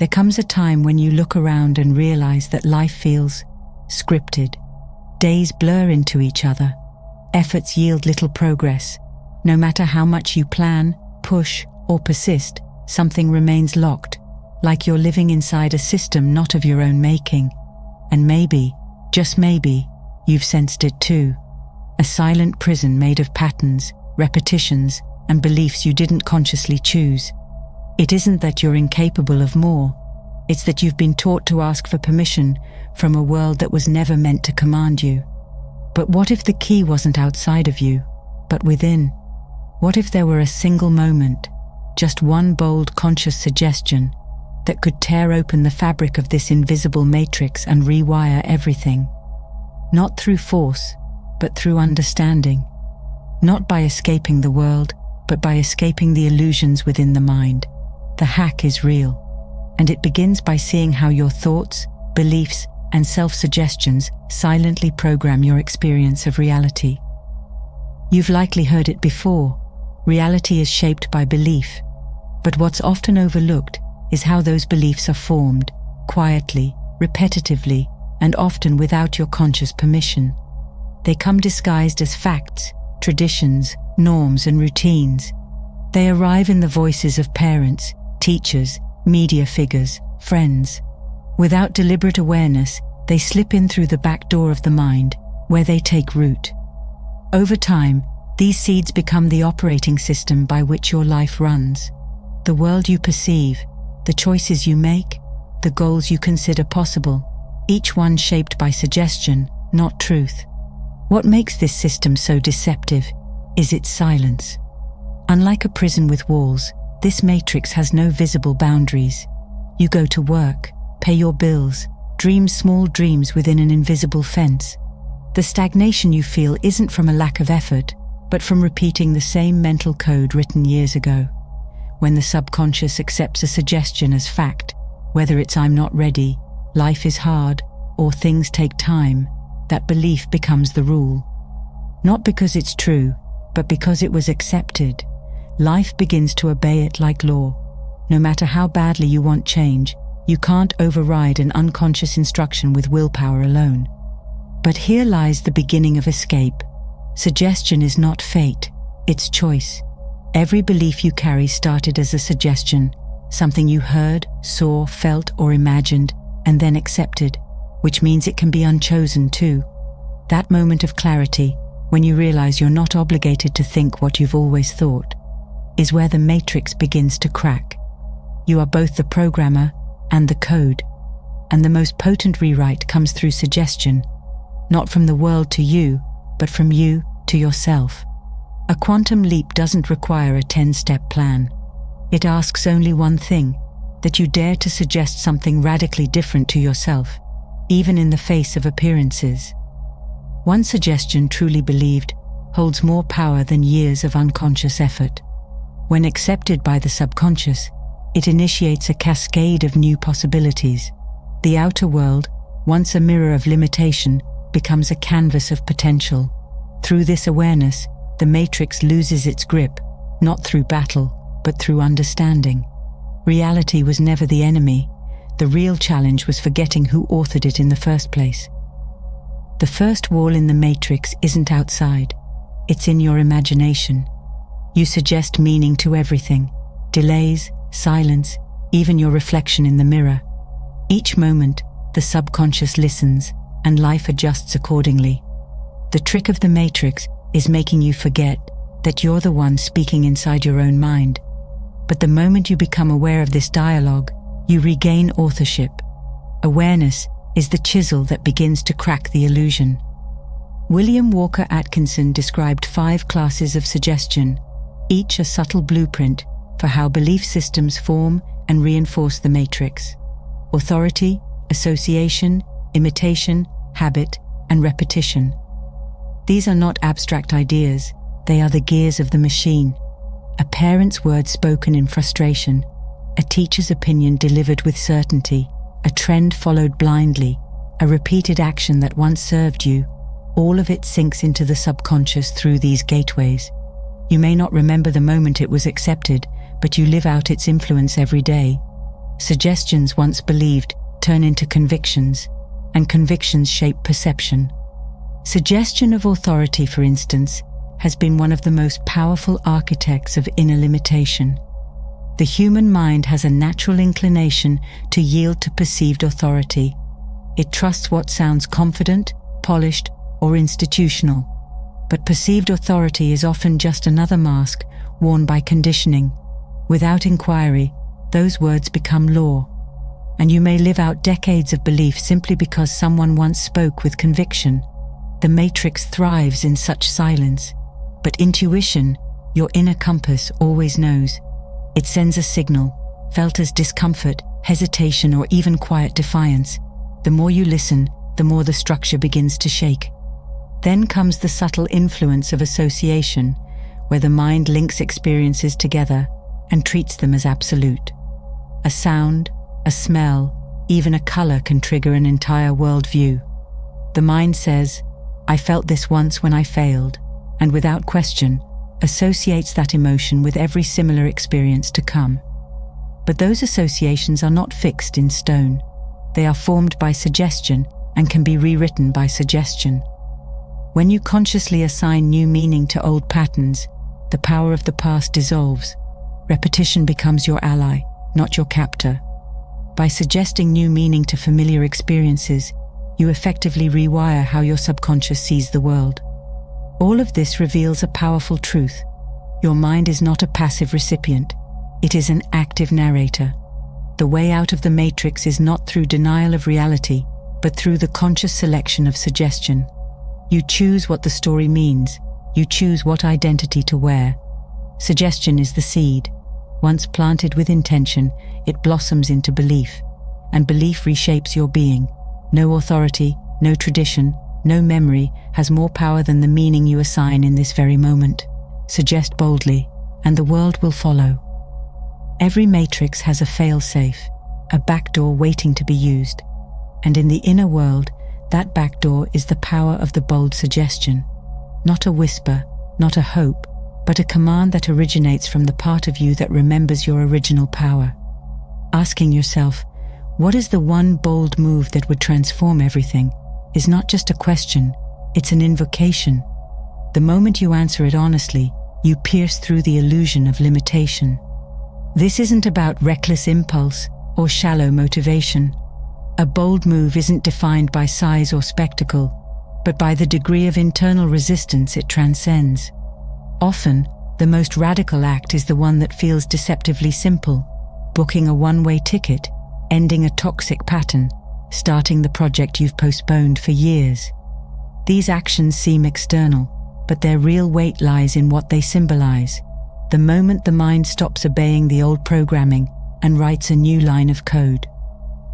There comes a time when you look around and realize that life feels scripted. Days blur into each other. Efforts yield little progress. No matter how much you plan, push, or persist, something remains locked, like you're living inside a system not of your own making. And maybe, just maybe, you've sensed it too. A silent prison made of patterns, repetitions, and beliefs you didn't consciously choose. It isn't that you're incapable of more. It's that you've been taught to ask for permission from a world that was never meant to command you. But what if the key wasn't outside of you, but within? What if there were a single moment, just one bold conscious suggestion, that could tear open the fabric of this invisible matrix and rewire everything? Not through force, but through understanding. Not by escaping the world, but by escaping the illusions within the mind. The hack is real, and it begins by seeing how your thoughts, beliefs, and self-suggestions silently program your experience of reality. You've likely heard it before. Reality is shaped by belief, but what's often overlooked is how those beliefs are formed, quietly, repetitively, and often without your conscious permission. They come disguised as facts, traditions, norms, and routines. They arrive in the voices of parents, teachers, media figures, friends. Without deliberate awareness, they slip in through the back door of the mind, where they take root. Over time, these seeds become the operating system by which your life runs. The world you perceive, the choices you make, the goals you consider possible, each one shaped by suggestion, not truth. What makes this system so deceptive is its silence. Unlike a prison with walls, this matrix has no visible boundaries. You go to work, pay your bills, dream small dreams within an invisible fence. The stagnation you feel isn't from a lack of effort, but from repeating the same mental code written years ago. When the subconscious accepts a suggestion as fact, whether it's "I'm not ready," "life is hard," or "things take time," that belief becomes the rule. Not because it's true, but because it was accepted. Life begins to obey it like law. No matter how badly you want change, you can't override an unconscious instruction with willpower alone. But here lies the beginning of escape. Suggestion is not fate, it's choice. Every belief you carry started as a suggestion, something you heard, saw, felt, or imagined, and then accepted, which means it can be unchosen too. That moment of clarity, when you realize you're not obligated to think what you've always thought, is where the matrix begins to crack. You are both the programmer and the code, and the most potent rewrite comes through suggestion, not from the world to you, but from you to yourself. A quantum leap doesn't require a 10-step plan. It asks only one thing, that you dare to suggest something radically different to yourself, even in the face of appearances. One suggestion truly believed holds more power than years of unconscious effort. When accepted by the subconscious, it initiates a cascade of new possibilities. The outer world, once a mirror of limitation, becomes a canvas of potential. Through this awareness, the matrix loses its grip, not through battle, but through understanding. Reality was never the enemy. The real challenge was forgetting who authored it in the first place. The first wall in the matrix isn't outside. It's in your imagination. You suggest meaning to everything: delays, silence, even your reflection in the mirror. Each moment, the subconscious listens, and life adjusts accordingly. The trick of the matrix is making you forget that you're the one speaking inside your own mind. But the moment you become aware of this dialogue, you regain authorship. Awareness is the chisel that begins to crack the illusion. William Walker Atkinson described 5 classes of suggestion, each a subtle blueprint for how belief systems form and reinforce the matrix: authority, association, imitation, habit, and repetition. These are not abstract ideas, they are the gears of the machine. A parent's words spoken in frustration, a teacher's opinion delivered with certainty, a trend followed blindly, a repeated action that once served you, all of it sinks into the subconscious through these gateways. You may not remember the moment it was accepted, but you live out its influence every day. Suggestions once believed turn into convictions, and convictions shape perception. Suggestion of authority, for instance, has been one of the most powerful architects of inner limitation. The human mind has a natural inclination to yield to perceived authority. It trusts what sounds confident, polished, or institutional. But perceived authority is often just another mask worn by conditioning. Without inquiry, those words become law. And you may live out decades of belief simply because someone once spoke with conviction. The matrix thrives in such silence. But intuition, your inner compass, always knows. It sends a signal, felt as discomfort, hesitation, or even quiet defiance. The more you listen, the more the structure begins to shake. Then comes the subtle influence of association, where the mind links experiences together and treats them as absolute. A sound, a smell, even a color can trigger an entire worldview. The mind says, "I felt this once when I failed," and without question, associates that emotion with every similar experience to come. But those associations are not fixed in stone. They are formed by suggestion and can be rewritten by suggestion. When you consciously assign new meaning to old patterns, the power of the past dissolves. Repetition becomes your ally, not your captor. By suggesting new meaning to familiar experiences, you effectively rewire how your subconscious sees the world. All of this reveals a powerful truth. Your mind is not a passive recipient. It is an active narrator. The way out of the matrix is not through denial of reality, but through the conscious selection of suggestion. You choose what the story means. You choose what identity to wear. Suggestion is the seed. Once planted with intention, it blossoms into belief, and belief reshapes your being. No authority, no tradition, no memory has more power than the meaning you assign in this very moment. Suggest boldly, and the world will follow. Every matrix has a fail-safe, a backdoor waiting to be used. And in the inner world, that backdoor is the power of the bold suggestion. Not a whisper, not a hope, but a command that originates from the part of you that remembers your original power. Asking yourself, what is the one bold move that would transform everything, is not just a question, it's an invocation. The moment you answer it honestly, you pierce through the illusion of limitation. This isn't about reckless impulse or shallow motivation. A bold move isn't defined by size or spectacle, but by the degree of internal resistance it transcends. Often, the most radical act is the one that feels deceptively simple: booking a one-way ticket, ending a toxic pattern, starting the project you've postponed for years. These actions seem external, but their real weight lies in what they symbolize. The moment the mind stops obeying the old programming and writes a new line of code.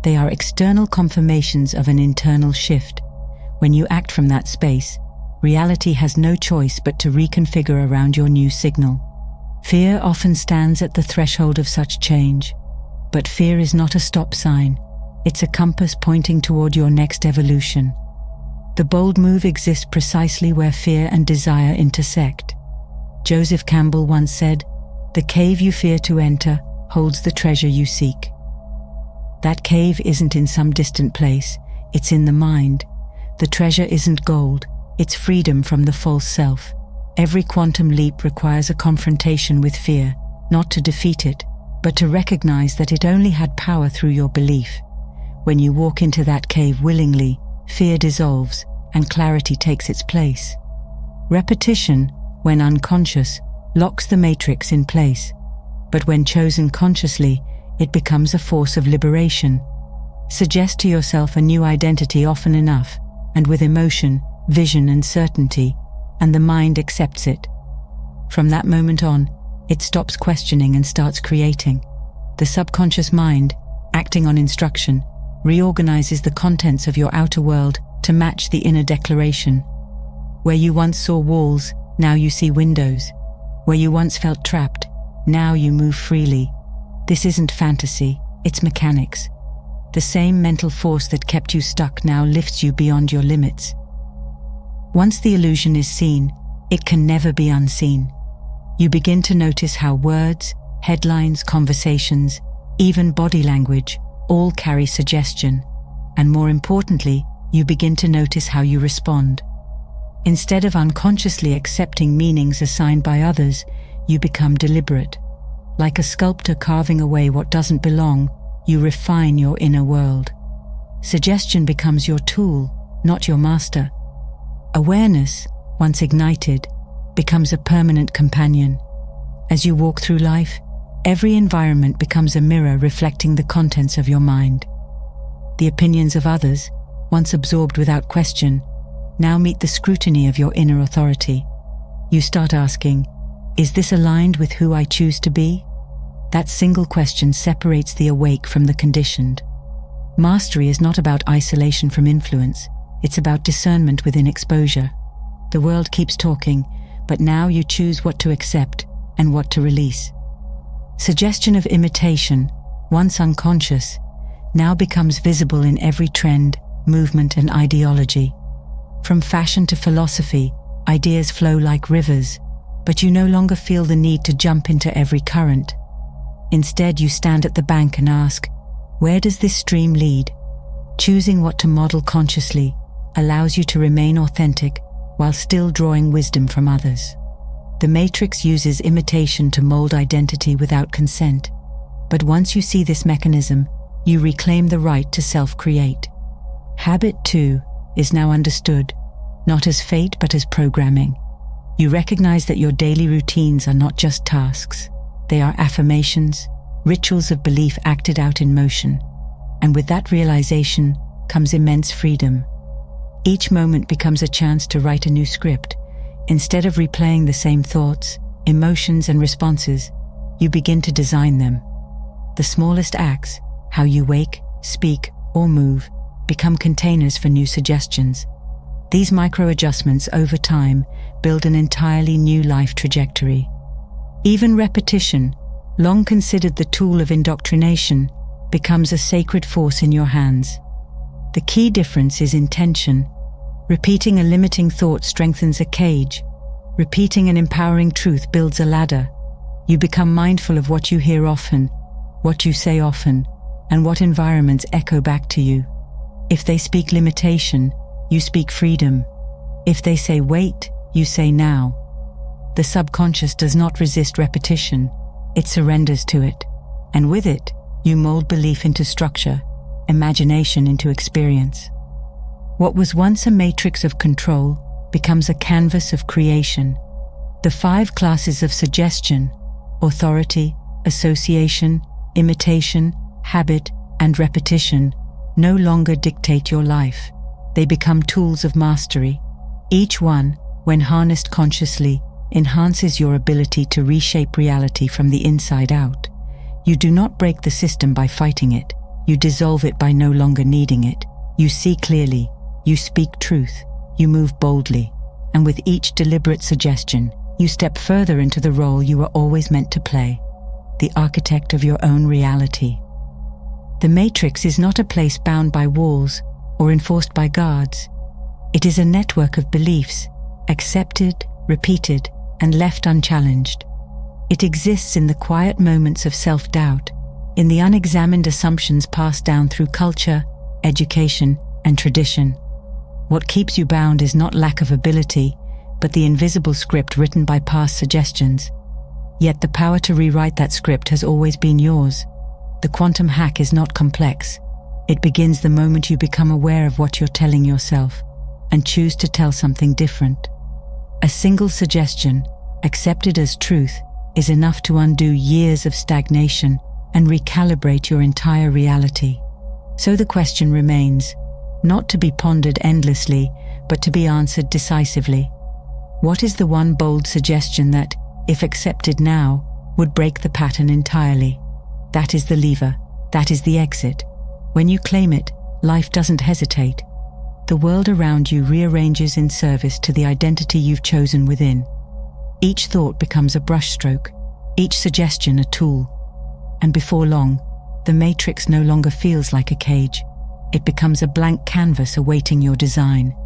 They are external confirmations of an internal shift. When you act from that space, reality has no choice but to reconfigure around your new signal. Fear often stands at the threshold of such change. But fear is not a stop sign. It's a compass pointing toward your next evolution. The bold move exists precisely where fear and desire intersect. Joseph Campbell once said, "The cave you fear to enter holds the treasure you seek." That cave isn't in some distant place, it's in the mind. The treasure isn't gold, it's freedom from the false self. Every quantum leap requires a confrontation with fear, not to defeat it, but to recognize that it only had power through your belief. When you walk into that cave willingly, fear dissolves and clarity takes its place. Repetition, when unconscious, locks the matrix in place, but when chosen consciously, it becomes a force of liberation. Suggest to yourself a new identity often enough, and with emotion, vision, and certainty, and the mind accepts it. From that moment on, it stops questioning and starts creating. The subconscious mind, acting on instruction, reorganizes the contents of your outer world to match the inner declaration. Where you once saw walls, now you see windows. Where you once felt trapped, now you move freely. This isn't fantasy, it's mechanics. The same mental force that kept you stuck now lifts you beyond your limits. Once the illusion is seen, it can never be unseen. You begin to notice how words, headlines, conversations, even body language, all carry suggestion. And more importantly, you begin to notice how you respond. Instead of unconsciously accepting meanings assigned by others, you become deliberate. Like a sculptor carving away what doesn't belong, you refine your inner world. Suggestion becomes your tool, not your master. Awareness, once ignited, becomes a permanent companion. As you walk through life, every environment becomes a mirror reflecting the contents of your mind. The opinions of others, once absorbed without question, now meet the scrutiny of your inner authority. You start asking, is this aligned with who I choose to be? That single question separates the awake from the conditioned. Mastery is not about isolation from influence, it's about discernment within exposure. The world keeps talking, but now you choose what to accept and what to release. Suggestion of imitation, once unconscious, now becomes visible in every trend, movement, and ideology. From fashion to philosophy, ideas flow like rivers, but you no longer feel the need to jump into every current. Instead, you stand at the bank and ask, where does this stream lead? Choosing what to model consciously allows you to remain authentic while still drawing wisdom from others. The Matrix uses imitation to mold identity without consent, but once you see this mechanism, you reclaim the right to self-create. Habit, too, is now understood, not as fate but as programming. You recognize that your daily routines are not just tasks. They are affirmations, rituals of belief acted out in motion. And with that realization comes immense freedom. Each moment becomes a chance to write a new script. Instead of replaying the same thoughts, emotions, and responses, you begin to design them. The smallest acts, how you wake, speak, or move, become containers for new suggestions. These micro-adjustments over time build an entirely new life trajectory. Even repetition, long considered the tool of indoctrination, becomes a sacred force in your hands. The key difference is intention. Repeating a limiting thought strengthens a cage. Repeating an empowering truth builds a ladder. You become mindful of what you hear often, what you say often, and what environments echo back to you. If they speak limitation, you speak freedom. If they say wait, you say now. The subconscious does not resist repetition, it surrenders to it. And with it, you mold belief into structure, imagination into experience. What was once a matrix of control becomes a canvas of creation. The 5 classes of suggestion, authority, association, imitation, habit, and repetition, no longer dictate your life. They become tools of mastery. Each one, when harnessed consciously, enhances your ability to reshape reality from the inside out. You do not break the system by fighting it. You dissolve it by no longer needing it. You see clearly. You speak truth. You move boldly. And with each deliberate suggestion, you step further into the role you were always meant to play, the architect of your own reality. The Matrix is not a place bound by walls or enforced by guards. It is a network of beliefs, accepted, repeated, and left unchallenged. It exists in the quiet moments of self-doubt, in the unexamined assumptions passed down through culture, education, and tradition. What keeps you bound is not lack of ability, but the invisible script written by past suggestions. Yet the power to rewrite that script has always been yours. The quantum hack is not complex. It begins the moment you become aware of what you're telling yourself and choose to tell something different. A single suggestion, accepted as truth, is enough to undo years of stagnation and recalibrate your entire reality. So the question remains, not to be pondered endlessly, but to be answered decisively. What is the one bold suggestion that, if accepted now, would break the pattern entirely? That is the lever. That is the exit. When you claim it, life doesn't hesitate. The world around you rearranges in service to the identity you've chosen within. Each thought becomes a brushstroke, each suggestion a tool. And before long, the matrix no longer feels like a cage. It becomes a blank canvas awaiting your design.